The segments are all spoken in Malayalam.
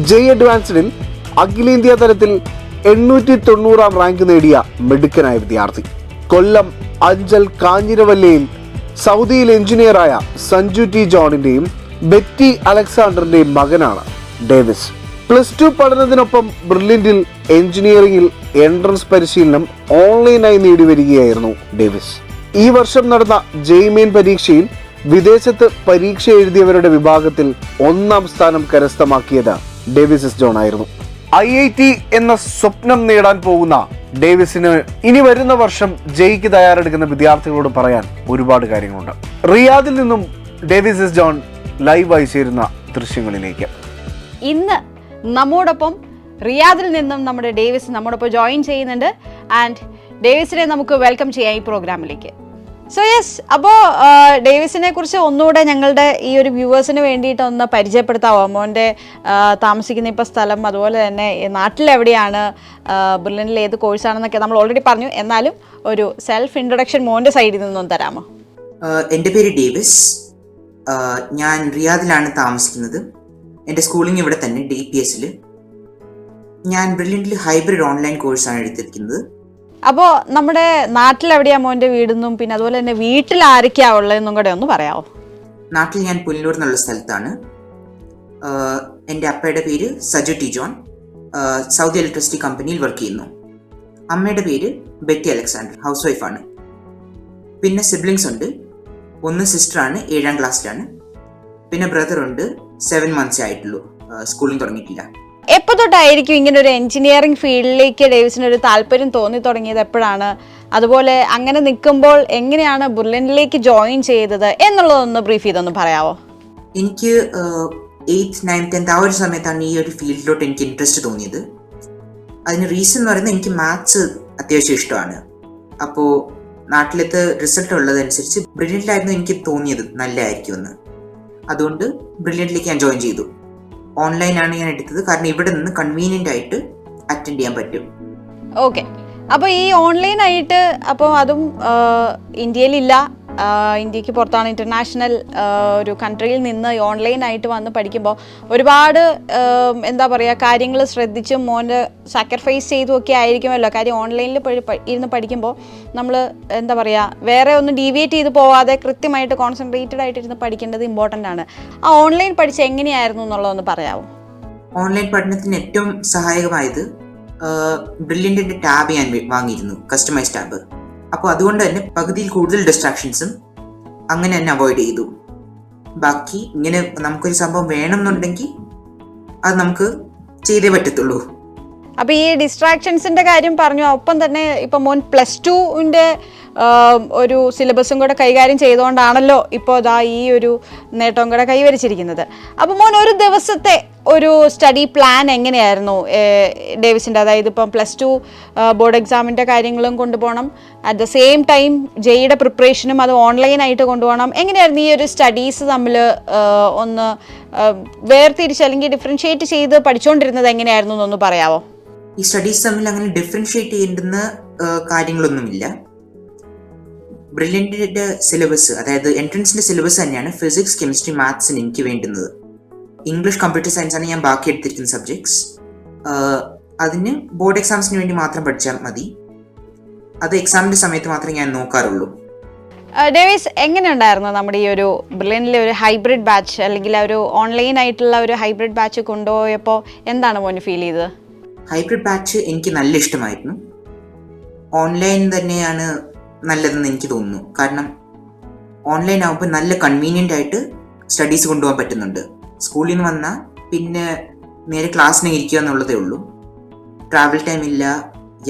ജെയ് അഡ്വാൻസ്ഡിൽ അഖിലേന്ത്യാ തലത്തിൽ 890 റാങ്ക് നേടിയ മിടുക്കനായ വിദ്യാർത്ഥി. കൊല്ലം അഞ്ചൽ കാഞ്ഞിരവല്ലയിൽ സൗദിയിൽ എഞ്ചിനീയറായ സഞ്ജു ടി ജോണിന്റെയും ബെറ്റി അലക്സാണ്ടറിന്റെയും മകനാണ് ഡേവിസ്. +2 പഠനത്തിനൊപ്പം ബ്രില്യന്റിൽ എഞ്ചിനീയറിംഗിൽ എൻട്രൻസ് പരിശീലനം ഓൺലൈനായി നേടിവരികയായിരുന്നു ഡേവിസ്. ഈ വർഷം നടന്ന ജെയ് മെയിൻ പരീക്ഷയിൽ വിദേശത്ത് പരീക്ഷ എഴുതിയവരുടെ വിഭാഗത്തിൽ 1ാം സ്ഥാനം കരസ്ഥമാക്കിയത് ഡേവിസ് എസ് ജോൺ ആയിരുന്നു. IIT എന്ന സ്വപ്നം നേടാൻ പോകുന്ന ഡേവിസിന് ഇനി വരുന്ന വർഷം ജെയ്ക്ക് തയ്യാറെടുക്കുന്ന വിദ്യാർത്ഥികളോട് പറയാൻ ഒരുപാട് കാര്യങ്ങളുണ്ട്. റിയാദിൽ നിന്നും ഡേവിസ് എസ് ജോൺ ലൈവായി ചേരുന്ന ദൃശ്യങ്ങളിലേക്ക്. ഇന്ന് നമ്മോടൊപ്പം റിയാദിൽ നിന്നും നമ്മുടെ ഡേവിസ് നമ്മോടൊപ്പം ജോയിൻ ചെയ്യുന്നുണ്ട്. ആൻഡ് ഡേവിസിനെ നമുക്ക് വെൽക്കം ചെയ്യാം ഈ പ്രോഗ്രാമിലേക്ക്. സോ യെസ്, അപ്പോൾ ഡേവിസിനെ കുറിച്ച് ഒന്നുകൂടെ ഞങ്ങളുടെ ഈ ഒരു വ്യൂവേഴ്സിന് വേണ്ടിയിട്ട് ഒന്ന് പരിചയപ്പെടുത്താമോ? മോൻ്റെ താമസിക്കുന്ന ഇപ്പോൾ സ്ഥലം, അതുപോലെ തന്നെ നാട്ടിലെവിടെയാണ്, ബ്രില്യൻറ്റിൽ ഏത് കോഴ്സാണെന്നൊക്കെ നമ്മൾ ഓൾറെഡി പറഞ്ഞു. എന്നാലും ഒരു സെൽഫ് ഇൻട്രൊഡക്ഷൻ മോൻ്റെ സൈഡിൽ നിന്നൊന്ന് തരാമോ? എൻ്റെ പേര് ഡേവിസ്. ഞാൻ റിയാദിലാണ് താമസിക്കുന്നത്. എൻ്റെ സ്കൂളിംഗ് ഇവിടെ തന്നെ DPSൽ. ഞാൻ ബ്രില്യൻറ്റിൽ ഹൈബ്രിഡ് ഓൺലൈൻ കോഴ്സാണ് എടുത്തിരിക്കുന്നത്. അപ്പോൾ നമ്മുടെ നാട്ടിലെവിടെയാ മോൻ്റെ വീടെന്നും പിന്നെ അതുപോലെ തന്നെ വീട്ടിൽ ആരൊക്കെയാ ഉള്ളതെന്നും കൂടെ ഒന്ന് പറയാമോ? നാട്ടിൽ ഞാൻ പുല്ലൂർ എന്നുള്ള സ്ഥലത്താണ്. എൻ്റെ അപ്പയുടെ പേര് Saju T John, Saudi electricity കമ്പനിയിൽ വർക്ക് ചെയ്യുന്നു. അമ്മയുടെ പേര് ബെറ്റി അലക്സാണ്ടർ, ഹൗസ് വൈഫാണ്. പിന്നെ സിബ്ലിങ്സ് ഉണ്ട്. ഒന്ന് സിസ്റ്ററാണ്, 7ാം ക്ലാസ്സിലാണ്. പിന്നെ ബ്രദറുണ്ട്, 7 months ആയിട്ടുള്ളൂ, സ്കൂളിൽ തുടങ്ങിയിട്ടില്ല. എപ്പോൾ തൊട്ടായിരിക്കും ഇങ്ങനെ ഒരു എഞ്ചിനീയറിംഗ് ഫീൽഡിലേക്ക് ഡേവിസിന് ഒരു താല്പര്യം തോന്നി തുടങ്ങിയത് എപ്പോഴാണ്? അതുപോലെ അങ്ങനെ നിൽക്കുമ്പോൾ എങ്ങനെയാണ് ബ്രില്യൻറ്റിലേക്ക് ജോയിൻ ചെയ്തത് എന്നുള്ളതൊന്ന് ബ്രീഫ് ചെയ്തൊന്ന് പറയാമോ? എനിക്ക് 8th, 9th, 10th ആ ഒരു സമയത്താണ് ഈ ഒരു ഫീൽഡിലോട്ട് എനിക്ക് ഇൻട്രസ്റ്റ് തോന്നിയത്. അതിന് റീസൺ എന്ന് പറയുന്നത് എനിക്ക് മാത്സ് അത്യാവശ്യം ഇഷ്ടമാണ്. അപ്പോൾ നാട്ടിലത്തെ റിസൾട്ട് ഉള്ളതനുസരിച്ച് ബ്രില്യൻറ്റിലായിരുന്നു എനിക്ക് തോന്നിയത് നല്ലതായിരിക്കുമെന്ന്. അതുകൊണ്ട് ബ്രില്യൻറ്റിലേക്ക് ഞാൻ ജോയിൻ ചെയ്തു. ഓൺലൈനാണ് ഞാൻ എടുത്തത്, കാരണം ഇവിടെ നിന്ന് കൺവീനിയൻ്റ് ആയിട്ട് അറ്റൻഡ് ചെയ്യാൻ പറ്റും. ഓക്കെ, അപ്പോൾ ഈ ഓൺലൈനായിട്ട്, അപ്പോൾ അതും ഇന്ത്യയിലില്ല, ഇന്ത്യക്ക് പുറത്താണ്, ഇൻ്റർനാഷണൽ ഒരു കൺട്രിയിൽ നിന്ന് ഓൺലൈനായിട്ട് വന്ന് പഠിക്കുമ്പോൾ ഒരുപാട് എന്താ പറയുക കാര്യങ്ങൾ ശ്രദ്ധിച്ചും മോൻ്റെ സാക്രിഫൈസ് ചെയ്തും ഒക്കെ ആയിരിക്കുമല്ലോ. കാര്യം ഓൺലൈനിൽ ഇരുന്ന് പഠിക്കുമ്പോൾ നമ്മൾ എന്താ പറയുക വേറെ ഒന്നും ഡീവിയേറ്റ് ചെയ്ത് പോവാതെ കൃത്യമായിട്ട് കോൺസെൻട്രേറ്റഡ് ആയിട്ട് ഇരുന്ന് പഠിക്കേണ്ടത് ഇമ്പോർട്ടൻ്റ് ആണ്. ആ ഓൺലൈൻ പഠിച്ച് എങ്ങനെയായിരുന്നു എന്നുള്ളതൊന്ന് പറയാമോ? ഓൺലൈൻ പഠനത്തിന് ഏറ്റവും സഹായകമായത് ബ്രില്യൻറ്റിൻ്റെ ടാബ് ഞാൻ വാങ്ങിയിരുന്നു, കസ്റ്റമൈസ് ടാബ്. അപ്പോൾ അതുകൊണ്ട് തന്നെ പകുതിയിൽ കൂടുതൽ ഡിസ്ട്രാക്ഷൻസും അങ്ങനെ തന്നെ അവോയ്ഡ് ചെയ്തു. ബാക്കി ഇങ്ങനെ നമുക്കൊരു സംഭവം വേണമെന്നുണ്ടെങ്കിൽ അത് നമുക്ക് ചെയ്തേ പറ്റത്തുള്ളൂ. അപ്പോൾ ഈ ഡിസ്ട്രാക്ഷൻസിൻ്റെ കാര്യം പറഞ്ഞു. ഒപ്പം തന്നെ ഇപ്പം മോൻ +2ൻ്റെ ഒരു സിലബസും കൂടെ കൈകാര്യം ചെയ്തുകൊണ്ടാണല്ലോ ഇപ്പോൾ ഇതാ ഈ ഒരു നേട്ടവും കൂടെ കൈവരിച്ചിരിക്കുന്നത്. അപ്പോൾ മോൻ ഒരു ദിവസത്തെ ഒരു സ്റ്റഡി പ്ലാൻ എങ്ങനെയായിരുന്നു ഡേവിസിൻ്റെ? അതായത് ഇപ്പം +2 ബോർഡ് എക്സാമിൻ്റെ കാര്യങ്ങളും കൊണ്ടുപോകണം, അറ്റ് ദ സെയിം ടൈം ജെയുടെ പ്രിപ്പറേഷനും അത് ഓൺലൈനായിട്ട് കൊണ്ടുപോകണം. എങ്ങനെയായിരുന്നു ഈ ഒരു സ്റ്റഡീസ് തമ്മിൽ ഒന്ന് വേർതിരിച്ച് അല്ലെങ്കിൽ ഡിഫറൻഷ്യേറ്റ് ചെയ്ത് പഠിച്ചുകൊണ്ടിരുന്നത് എങ്ങനെയായിരുന്നു എന്നൊന്ന് പറയാമോ? ഈ സ്റ്റഡീസ് തമ്മിൽ അങ്ങനെ ഡിഫറൻഷ്യേറ്റ് ചെയ്യേണ്ടുന്ന കാര്യങ്ങളൊന്നുമില്ല. ബ്രില്യൻറ്റിൻ്റെ സിലബസ്, അതായത് എൻട്രൻസിൻ്റെ സിലബസ് തന്നെയാണ് ഫിസിക്സ്, കെമിസ്ട്രി, മാത്സിന് എനിക്ക് വേണ്ടുന്നത്. ഇംഗ്ലീഷ്, കമ്പ്യൂട്ടർ സയൻസ് ആണ് ഞാൻ ബാക്കി എടുത്തിരിക്കുന്ന സബ്ജക്ട്സ്. അതിന് ബോർഡ് എക്സാംസിന് വേണ്ടി മാത്രം പഠിച്ചാൽ മതി. അത് എക്സാമിൻ്റെ സമയത്ത് മാത്രമേ ഞാൻ നോക്കാറുള്ളൂ. ഡേവിസ്, എങ്ങനെയുണ്ടായിരുന്നു നമ്മുടെ ഈ ഒരു ബ്രില്യൻറ്റിലെ ഒരു ഹൈബ്രിഡ് ബാച്ച്, അല്ലെങ്കിൽ ഒരു ഓൺലൈൻ ആയിട്ടുള്ള ഒരു ഹൈബ്രിഡ് ബാച്ച് കൊണ്ടുപോയപ്പോൾ എന്താണ് മോന് ഫീൽ ചെയ്തത്? ഹൈബ്രിഡ് ബാച്ച് എനിക്ക് നല്ല ഇഷ്ടമായിരുന്നു. ഓൺലൈൻ തന്നെയാണ് നല്ലതെന്ന് എനിക്ക് തോന്നുന്നു. കാരണം ഓൺലൈൻ ആകുമ്പോൾ നല്ല കൺവീനിയൻ്റ് ആയിട്ട് സ്റ്റഡീസ് കൊണ്ടുപോകാൻ പറ്റുന്നുണ്ട്. സ്കൂളിൽ നിന്ന് വന്നാൽ പിന്നെ നേരെ ക്ലാസ്സിന് ഇരിക്കുക എന്നുള്ളതേ ഉള്ളൂ. ട്രാവൽ ടൈം ഇല്ല,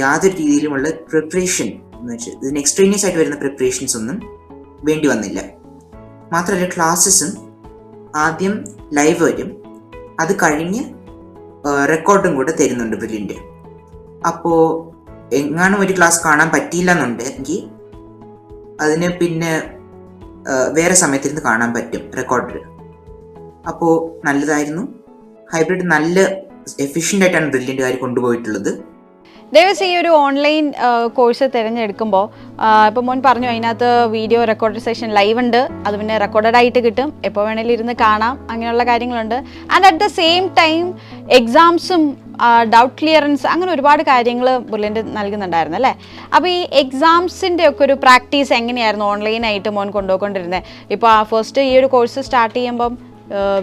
യാതൊരു രീതിയിലുമുള്ള പ്രിപ്പറേഷൻ എന്ന് വെച്ചാൽ ഇതിന് എക്സ്ട്രീനിയസ് ആയിട്ട് വരുന്ന പ്രിപ്പറേഷൻസ് ഒന്നും വേണ്ടി വന്നില്ല. മാത്രമല്ല ക്ലാസ്സസും ആദ്യം ലൈവ് വരും, അത് കഴിഞ്ഞ് റെക്കോർഡും കൂടെ തരുന്നുണ്ട് ബ്രില്യൻറ്റ്. അപ്പോൾ എങ്ങാനും ഒരു ക്ലാസ് കാണാൻ പറ്റിയില്ല എന്നുണ്ടെങ്കിൽ അതിന് പിന്നെ വേറെ സമയത്തിരുന്ന് കാണാൻ പറ്റും റെക്കോർഡിൽ. അപ്പോൾ നല്ലതായിരുന്നു. ഹൈബ്രിഡ് നല്ല എഫിഷ്യൻ്റ് ആയിട്ടാണ് ബ്രില്യൻറ്റുകാർ കൊണ്ടുപോയിട്ടുള്ളത്. ദേവസ്, ഈ ഒരു ഓൺലൈൻ കോഴ്സ് തിരഞ്ഞെടുക്കുമ്പോൾ ഇപ്പോൾ മോൻ പറഞ്ഞു അതിനകത്ത് വീഡിയോ റെക്കോർഡ് സെഷൻ ലൈവ് ഉണ്ട്, അത് പിന്നെ റെക്കോർഡഡ് ആയിട്ട് കിട്ടും, എപ്പോൾ വേണേലും ഇരുന്ന് കാണാം, അങ്ങനെയുള്ള കാര്യങ്ങളുണ്ട്. And at the same time എക്സാംസും ഡൗട്ട് ക്ലിയറൻസ് അങ്ങനെ ഒരുപാട് കാര്യങ്ങൾ ബുർലിൻ്റെ നൽകുന്നുണ്ടായിരുന്നു അല്ലേ? അപ്പോൾ ഈ എക്സാംസിൻ്റെ ഒക്കെ ഒരു പ്രാക്ടീസ് എങ്ങനെയായിരുന്നു ഓൺലൈനായിട്ട് മോൻ കൊണ്ടുപോയിക്കൊണ്ടിരുന്നത്? ഇപ്പോൾ ഫസ്റ്റ് ഈ ഒരു കോഴ്സ് സ്റ്റാർട്ട് ചെയ്യുമ്പം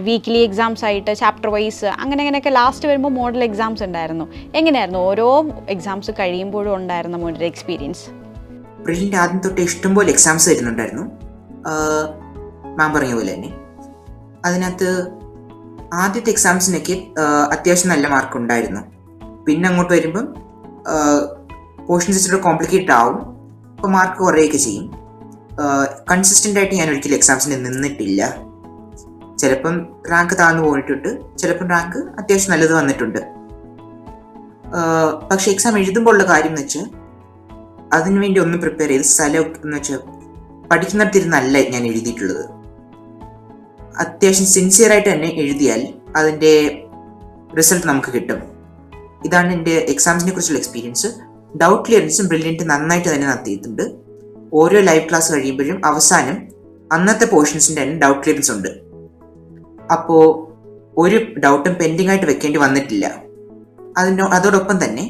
വീക്ക്ലി എക്സാംസ് ആയിട്ട് ചാപ്റ്റർ വൈസ് അങ്ങനെയൊക്കെ ലാസ്റ്റ് വരുമ്പോൾ മോഡൽ എക്സാംസ് ഉണ്ടായിരുന്നു. എങ്ങനെയായിരുന്നു ഓരോ എക്സാംസ് കഴിയുമ്പോഴും ഉണ്ടായിരുന്ന മോഡൽ എക്സ്പീരിയൻസ്? ബ്രില്യൻ്റ് ആദ്യം തൊട്ട് ഇഷ്ടംപോലെ എക്സാംസ് വരുന്നുണ്ടായിരുന്നു. മാം പറഞ്ഞ പോലെ തന്നെ അതിനകത്ത് ആദ്യത്തെ എക്സാംസിനൊക്കെ അത്യാവശ്യം നല്ല മാർക്ക് ഉണ്ടായിരുന്നു. പിന്നെ അങ്ങോട്ട് വരുമ്പം പോർഷൻസ് ഇച്ചിരി കോംപ്ലിക്കേറ്റഡ് ആവും, അപ്പോൾ മാർക്ക് കുറയുകയൊക്കെ ചെയ്യും. കൺസിസ്റ്റൻ്റ് ആയിട്ട് ഞാൻ ഒരിക്കലും എക്സാംസിന് നിന്നിട്ടില്ല. ചിലപ്പം റാങ്ക് താഴ്ന്നു പോയിട്ടുണ്ട്, ചിലപ്പം റാങ്ക് അത്യാവശ്യം നല്ലത് വന്നിട്ടുണ്ട്. പക്ഷെ എക്സാം എഴുതുമ്പോൾ ഉള്ള കാര്യം എന്ന് വെച്ചാൽ അതിനുവേണ്ടി ഒന്ന് പ്രിപ്പയർ ചെയ്ത് സ്ഥലം എന്ന് വെച്ചാൽ പഠിക്കുന്നിടത്തിരുന്നല്ല ഞാൻ എഴുതിയിട്ടുള്ളത്. അത്യാവശ്യം സിൻസിയറായിട്ട് തന്നെ എഴുതിയാൽ അതിൻ്റെ റിസൾട്ട് നമുക്ക് കിട്ടും. ഇതാണ് എൻ്റെ എക്സാംസിനെ കുറിച്ചുള്ള എക്സ്പീരിയൻസ്. ഡൗട്ട് ക്ലിയറൻസും ബ്രില്യൻറ്റ് നന്നായിട്ട് തന്നെ നടത്തിയിട്ടുണ്ട്. ഓരോ ലൈവ് ക്ലാസ് കഴിയുമ്പോഴും അവസാനം അന്നത്തെ പോർഷൻസിൻ്റെ തന്നെ ഡൗട്ട് ക്ലിയറൻസ് ഉണ്ട്. അപ്പോൾ ഒരു ഡൗട്ടും പെൻഡിങ് ആയിട്ട് വെക്കേണ്ടി വന്നിട്ടില്ല. അതോടൊപ്പം തന്നെ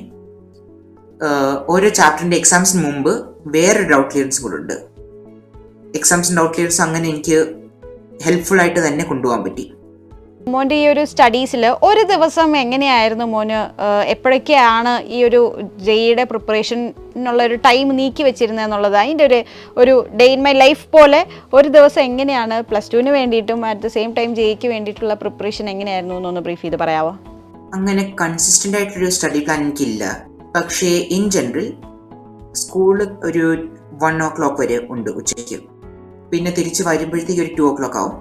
ഓരോ ചാപ്റ്ററിൻ്റെ എക്സാംസിന് മുമ്പ് വേറൊരു ഡൗട്ട് ക്ലിയറൻസ് കൂടെ ഉണ്ട്. എക്സാംസിൻ്റെ ഡൗട്ട് ക്ലിയറൻസ് അങ്ങനെ എനിക്ക് ഹെൽപ്ഫുൾ ആയിട്ട് തന്നെ കൊണ്ടുപോകാൻ പറ്റി. മോൻ്റെ ഈ ഒരു സ്റ്റഡീസിൽ ഒരു ദിവസം എങ്ങനെയായിരുന്നു മോന്, എപ്പോഴൊക്കെയാണ് ഈ ഒരു ജെയുടെ പ്രിപ്പറേഷനുള്ള ഒരു ടൈം നീക്കി വെച്ചിരുന്നത് എന്നുള്ളത്, അതിൻ്റെ ഒരു ഡേ ഇൻ മൈ ലൈഫ് പോലെ ഒരു ദിവസം എങ്ങനെയാണ് പ്ലസ് ടുവിന് വേണ്ടിയിട്ടും അറ്റ് ദ സെയിം ടൈം ജെയ്ക്ക് വേണ്ടിയിട്ടുള്ള പ്രിപ്പറേഷൻ എങ്ങനെയായിരുന്നു എന്നൊന്ന് ബ്രീഫ് ചെയ്ത് പറയാമോ? അങ്ങനെ കൺസിസ്റ്റൻ്റ് ആയിട്ടൊരു സ്റ്റഡി പ്ലാൻ എനിക്കില്ല. പക്ഷേ ഇൻ ജനറൽ സ്കൂൾ ഒരു 1 o'clock വരെ ഉണ്ട് ഉച്ചയ്ക്ക്. പിന്നെ തിരിച്ച് വരുമ്പോഴത്തേക്ക് ഒരു 2 o'clock ആവും.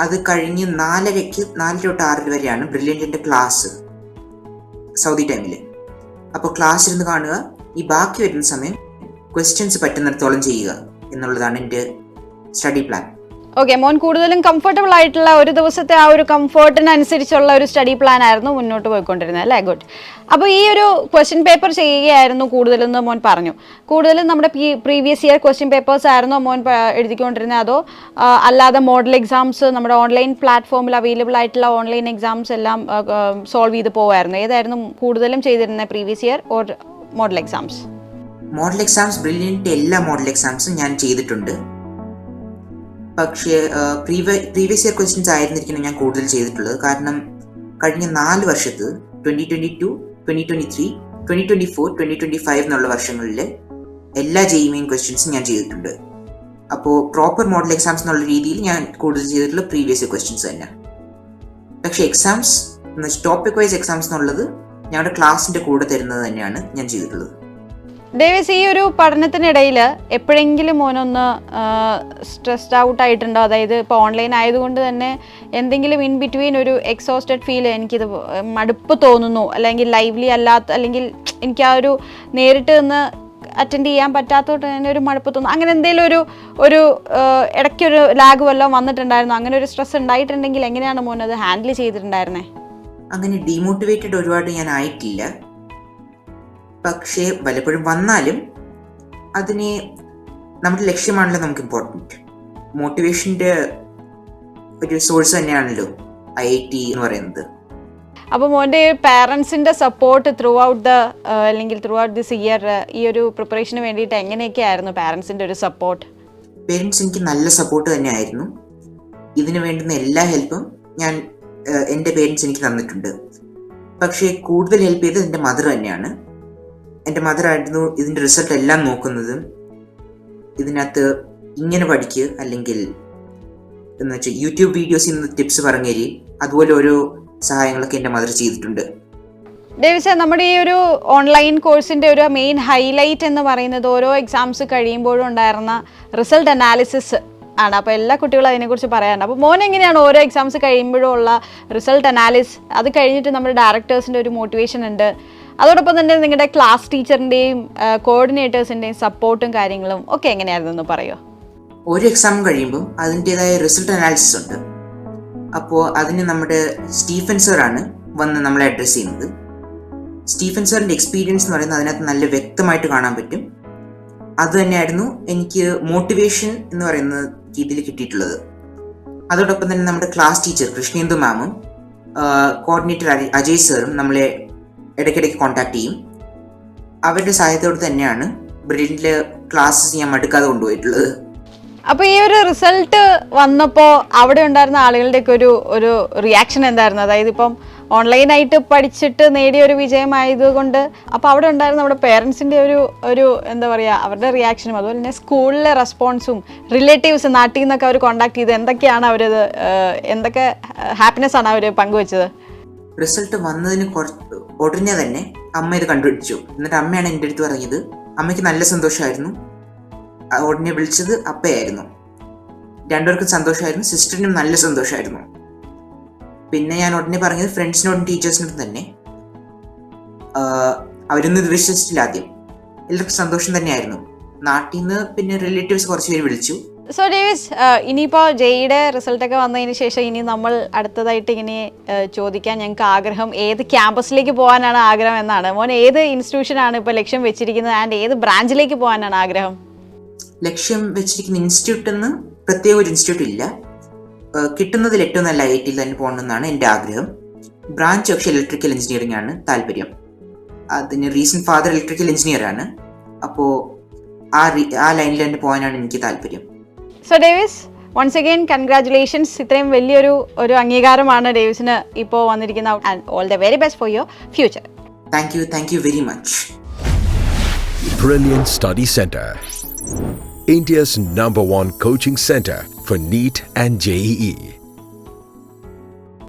അത് കഴിഞ്ഞ് 4:30 തൊട്ട് 6 വരെയാണ് ബ്രില്യൻറ്റിൻ്റെ ക്ലാസ് സൗദി ടൈമിൽ. അപ്പോൾ ക്ലാസ് ഇരുന്ന് കാണുക, ഈ ബാക്കി വരുന്ന സമയം ക്വസ്റ്റ്യൻസ് പറ്റുന്നിടത്തോളം ചെയ്യുക എന്നുള്ളതാണ് എൻ്റെ സ്റ്റഡി പ്ലാൻ. ഓക്കെ, മോൻ കൂടുതലും കംഫർട്ടബിൾ ആയിട്ടുള്ള ഒരു ദിവസത്തെ ആ ഒരു കംഫർട്ടിനനുസരിച്ചുള്ള ഒരു സ്റ്റഡി പ്ലാൻ ആയിരുന്നു മുന്നോട്ട് പോയിക്കൊണ്ടിരുന്നത് അല്ലേ? ഗുഡ്. അപ്പോൾ ഈ ഒരു ക്വസ്റ്റ്യൻ പേപ്പർ ചെയ്യുകയായിരുന്നു കൂടുതലെന്ന് മോൻ പറഞ്ഞു. കൂടുതലും നമ്മുടെ പ്രീവിയസ് ഇയർ ക്വസ്റ്റ്യൻ പേപ്പേഴ്സ് ആയിരുന്നോ മോൻ എഴുതിക്കൊണ്ടിരുന്നത്, അതോ അല്ലാതെ മോഡൽ എക്സാംസ് നമ്മുടെ ഓൺലൈൻ പ്ലാറ്റ്ഫോമിൽ അവൈലബിൾ ആയിട്ടുള്ള ഓൺലൈൻ എക്സാംസ് എല്ലാം സോൾവ് ചെയ്ത് പോവായിരുന്നു? ഏതായിരുന്നു കൂടുതലും ചെയ്തിരുന്നത്, previous year or model exams? Model exams brilliant എല്ലാ മോഡൽ എക്സാംസും ഞാൻ ചെയ്തിട്ടുണ്ട്. പക്ഷേ പ്രീവിയസ് ഇയർ ക്വസ്റ്റ്യൻസ് ആയിരുന്നിരിക്കണം ഞാൻ കൂടുതൽ ചെയ്തിട്ടുള്ളത്. കാരണം കഴിഞ്ഞ 4 വർഷത്ത് 2022, 2023, 2024, 2025 എന്നുള്ള വർഷങ്ങളിൽ എല്ലാ JEE ക്വസ്റ്റ്യൻസും ഞാൻ ചെയ്തിട്ടുണ്ട്. അപ്പോൾ പ്രോപ്പർ മോഡൽ എക്സാംസ് എന്നുള്ള രീതിയിൽ ഞാൻ കൂടുതൽ ചെയ്തിട്ടുള്ള പ്രീവിയസ് ഇയർ ക്വസ്റ്റ്യൻസ് തന്നെ. പക്ഷേ എക്സാംസ് ടോപ്പിക് വൈസ് എക്സാംസ് എന്നുള്ളത് ഞങ്ങളുടെ ക്ലാസ്സിൻ്റെ കൂടെ തരുന്നത് തന്നെയാണ് ഞാൻ ചെയ്തിട്ടുള്ളത്. ഡേവിസ്, ഈ ഒരു പഠനത്തിനിടയിൽ എപ്പോഴെങ്കിലും മോനൊന്ന് സ്ട്രെസ്ഡ് ഔട്ട് ആയിട്ടുണ്ടോ? അതായത് ഇപ്പോൾ ഓൺലൈൻ ആയതുകൊണ്ട് തന്നെ എന്തെങ്കിലും ഇൻ ബിറ്റ്വീൻ ഒരു എക്സോസ്റ്റഡ് ഫീൽ, എനിക്കിത് മടുപ്പ് തോന്നുന്നു, അല്ലെങ്കിൽ ലൈവ്ലി അല്ലാത്ത, അല്ലെങ്കിൽ എനിക്ക് ആ ഒരു നേരിട്ട് നിന്ന് അറ്റൻഡ് ചെയ്യാൻ പറ്റാത്തതുകൊണ്ട് തന്നെ ഒരു മടുപ്പ് തോന്നുന്നു, അങ്ങനെ എന്തെങ്കിലും ഒരു ഇടയ്ക്കൊരു ലാഗ് വല്ലതും വന്നിട്ടുണ്ടായിരുന്നു? അങ്ങനെ ഒരു സ്ട്രെസ് ഉണ്ടായിട്ടുണ്ടെങ്കിൽ എങ്ങനെയാണ് മോൻ അത് ഹാൻഡിൽ ചെയ്തിട്ടുണ്ടായിരുന്നത്? അങ്ങനെ ഡീമോട്ടിവേറ്റഡ് ഒരുപാട് ഞാൻ ആയിട്ടില്ല. പക്ഷേ പലപ്പോഴും വന്നാലും അതിനെ നമ്മുടെ ലക്ഷ്യമാണല്ലോ നമുക്ക് ഇമ്പോർട്ടൻറ്റ്. മോട്ടിവേഷൻ്റെ ഒരു സോഴ്സ് തന്നെയാണല്ലോ IIT എന്ന് പറയുന്നത്. അപ്പോൾ മോൻ്റെ പാരൻസിൻ്റെ support throughout this year ഈ ഒരു പ്രിപ്പറേഷന് വേണ്ടിയിട്ട് എങ്ങനെയൊക്കെ ആയിരുന്നു പാരൻസിൻ്റെ ഒരു സപ്പോർട്ട്? പേരൻസ് എനിക്ക് നല്ല സപ്പോർട്ട് തന്നെയായിരുന്നു. ഇതിന് വേണ്ടുന്ന എല്ലാ ഹെൽപ്പും എൻ്റെ പേരൻസ് എനിക്ക് തന്നിട്ടുണ്ട്. പക്ഷേ കൂടുതൽ ഹെൽപ്പ് ചെയ്തത് എൻ്റെ മദർ തന്നെയാണ്. എൻ്റെ മദറായിരുന്നു ഇതിൻ്റെ റിസൾട്ട് എല്ലാം നോക്കുന്നതും. ഇതിനകത്ത് ഇങ്ങനെ പഠിക്കുക, അല്ലെങ്കിൽ എന്ന് വെച്ചാൽ യൂട്യൂബ് വീഡിയോസിൽ നിന്ന് ടിപ്സ് പറഞ്ഞു തരിക, അതുപോലെ ഓരോ സഹായങ്ങളൊക്കെ എൻ്റെ മദർ ചെയ്തിട്ടുണ്ട്. ഡേവിസ്, നമ്മുടെ ഈ ഒരു ഓൺലൈൻ കോഴ്സിൻ്റെ ഒരു മെയിൻ ഹൈലൈറ്റ് എന്ന് പറയുന്നത് ഓരോ എക്സാംസ് കഴിയുമ്പോഴും ഉണ്ടായിരുന്ന റിസൾട്ട് അനാലിസിസ് ആണ്. അപ്പോൾ എല്ലാ കുട്ടികളും അതിനെക്കുറിച്ച് പറയാറുണ്ട്. അപ്പോൾ മോൻ എങ്ങനെയാണ് ഓരോ എക്സാംസ് കഴിയുമ്പോഴും ഉള്ള റിസൾട്ട് അനാലിസിസ്? അത് കഴിഞ്ഞിട്ട് നമ്മുടെ ഡയറക്ടേഴ്സിൻ്റെ ഒരു മോട്ടിവേഷൻ ഉണ്ട്, അതോടൊപ്പം തന്നെ നിങ്ങളുടെ ക്ലാസ് ടീച്ചറിൻ്റെയും കോർഡിനേറ്റേഴ്സിൻ്റെയും സപ്പോർട്ടും കാര്യങ്ങളും ഒക്കെ എങ്ങനെയായിരുന്നു എന്ന് പറയുമോ? ഒരു എക്സാം കഴിയുമ്പോൾ അതിൻ്റെതായ റിസൾട്ട് അനാലിസിസ് ഉണ്ട്. അപ്പോൾ അതിന് നമ്മുടെ സ്റ്റീഫൻ സാറാണ് വന്ന് നമ്മളെ അഡ്രസ്സ് ചെയ്യുന്നത്. സ്റ്റീഫൻ സാറിൻ്റെ എക്സ്പീരിയൻസ് എന്ന് പറയുന്നത് അതിനകത്ത് നല്ല വ്യക്തമായിട്ട് കാണാൻ പറ്റും. അത് തന്നെയായിരുന്നു എനിക്ക് മോട്ടിവേഷൻ എന്ന് പറയുന്ന രീതിയിൽ കിട്ടിയിട്ടുള്ളത്. അതോടൊപ്പം തന്നെ നമ്മുടെ ക്ലാസ് ടീച്ചർ കൃഷ്ണേന്ദു മാമും കോർഡിനേറ്റർ അജയ് സാറും നമ്മളെ ഇടയ്ക്കിടയ്ക്ക് കോൺടാക്ട് ചെയ്യും. അവരുടെ സഹായത്തോടെ തന്നെയാണ് ബ്രില്യൻ്റിൽ ക്ലാസ്സസ് ഞാൻ മടുക്കാതെ കൊണ്ടുപോയിട്ടുള്ളത്. അപ്പോൾ ഈ ഒരു റിസൾട്ട് വന്നപ്പോൾ അവിടെ ഉണ്ടായിരുന്ന ആളുകളുടെയൊക്കെ ഒരു റിയാക്ഷൻ എന്തായിരുന്നു? അതായത് ഇപ്പം ഓൺലൈനായിട്ട് പഠിച്ചിട്ട് നേടിയ ഒരു വിജയമായതുകൊണ്ട് അപ്പോൾ അവിടെ ഉണ്ടായിരുന്ന നമ്മുടെ പേരൻസിൻ്റെ ഒരു എന്താ പറയുക, അവരുടെ റിയാക്ഷനും അതുപോലെ തന്നെ സ്കൂളിലെ റെസ്പോൺസും റിലേറ്റീവ്സ് നാട്ടിൽ നിന്നൊക്കെ അവർ കോൺടാക്ട് ചെയ്ത് എന്തൊക്കെയാണ് അവരത് എന്തൊക്കെ ഹാപ്പിനെസ് ആണ് അവർ പങ്കുവെച്ചത്? റിസൾട്ട് വന്നതിന് ഉടനെ തന്നെ അമ്മ ഇത് കണ്ടുപിടിച്ചു. എന്നിട്ട് അമ്മയാണ് എൻ്റെ അടുത്ത് പറഞ്ഞത്. അമ്മയ്ക്ക് നല്ല സന്തോഷമായിരുന്നു. ഉടനെ വിളിച്ചത് അപ്പയായിരുന്നു. രണ്ടുപേർക്കും സന്തോഷമായിരുന്നു. സിസ്റ്ററിനും നല്ല സന്തോഷമായിരുന്നു. പിന്നെ ഞാൻ ഉടനെ പറഞ്ഞത് ഫ്രണ്ട്സിനോടും ടീച്ചേഴ്സിനോടും തന്നെ. അവരൊന്നും ഇത് വിശ്വസിച്ചില്ല ആദ്യം. എല്ലാവർക്കും സന്തോഷം തന്നെയായിരുന്നു. നാട്ടിൽ നിന്ന് പിന്നെ റിലേറ്റീവ്സ് കുറച്ച് പേര് വിളിച്ചു. സോ ഡേവിസ്, ഇനിയിപ്പോൾ ജെയുടെ റിസൾട്ടൊക്കെ വന്നതിന് ശേഷം ഇനി നമ്മൾ അടുത്തതായിട്ട് ഇങ്ങനെ ചോദിക്കാൻ ഞങ്ങൾക്ക് ആഗ്രഹം ഏത് ക്യാമ്പസിലേക്ക് പോകാനാണ് ആഗ്രഹം എന്നാണ്. മോൻ ഏത് ഇൻസ്റ്റിറ്റ്യൂഷനാണ് ഇപ്പോൾ ലക്ഷ്യം വെച്ചിരിക്കുന്നത് ആൻഡ് ഏത് ബ്രാഞ്ചിലേക്ക് പോകാനാണ് ആഗ്രഹം? ലക്ഷ്യം വെച്ചിരിക്കുന്ന ഇൻസ്റ്റിറ്റ്യൂട്ടിൽ നിന്ന് പ്രത്യേക ഒരു ഇൻസ്റ്റിറ്റ്യൂട്ട് ഇല്ല. കിട്ടുന്നതിൽ ഏറ്റവും നല്ല IIT തന്നെ പോകണമെന്നാണ് എൻ്റെ ആഗ്രഹം. ബ്രാഞ്ച് പക്ഷേ ഇലക്ട്രിക്കൽ എഞ്ചിനീയറിംഗ് ആണ് താല്പര്യം. അതിന് റീസൺ ഫാദർ ഇലക്ട്രിക്കൽ എഞ്ചിനീയർ ആണ്. അപ്പോൾ ആ ലൈനിൽ തന്നെ പോകാനാണ് എനിക്ക് താല്പര്യം. So Davis, once again congratulations. ഇത്രയും വലിയൊരു അംഗീകാരമാണ് ഡേവിസിന് ഇപ്പോൾ വന്നിരിക്കുന്ന. And all the very best for your future. Thank you very much. Brilliant Study Center, India's #1 coaching center for NEET and JEE.